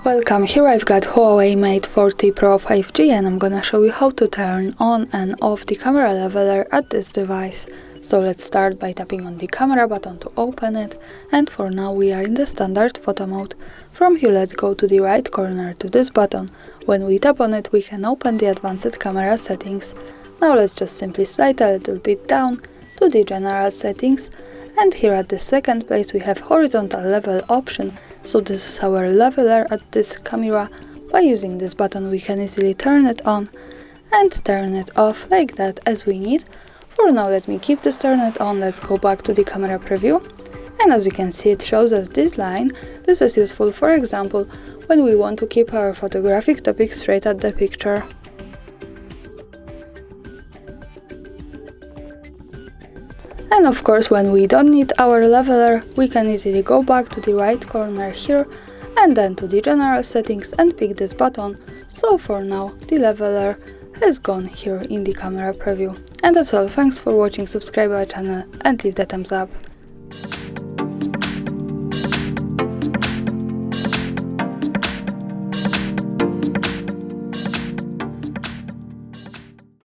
Welcome, here I've got HUAWEI Mate 40 Pro 5G and I'm gonna show you how to turn on and off the camera leveler at this device. So let's start by tapping on the camera button to open it, and for now we are in the standard photo mode. From here let's go to the right corner to this button. When we tap on it we can open the advanced camera settings. Now let's just simply slide a little bit down to the general settings, and here at the second place we have horizontal level option. So this is our leveler at this camera. By using this button we can easily turn it on and turn it off like that as we need. For now let me keep this turn it on. Let's go back to the camera preview, and as you can see it shows us this line. This is useful for example when we want to keep our photographic topic straight at the picture. And of course when we don't need our leveler we can easily go back to the right corner here and then to the general settings and pick this button. So for now the leveler has gone here in the camera preview. And that's all, thanks for watching, subscribe our channel and leave the thumbs up.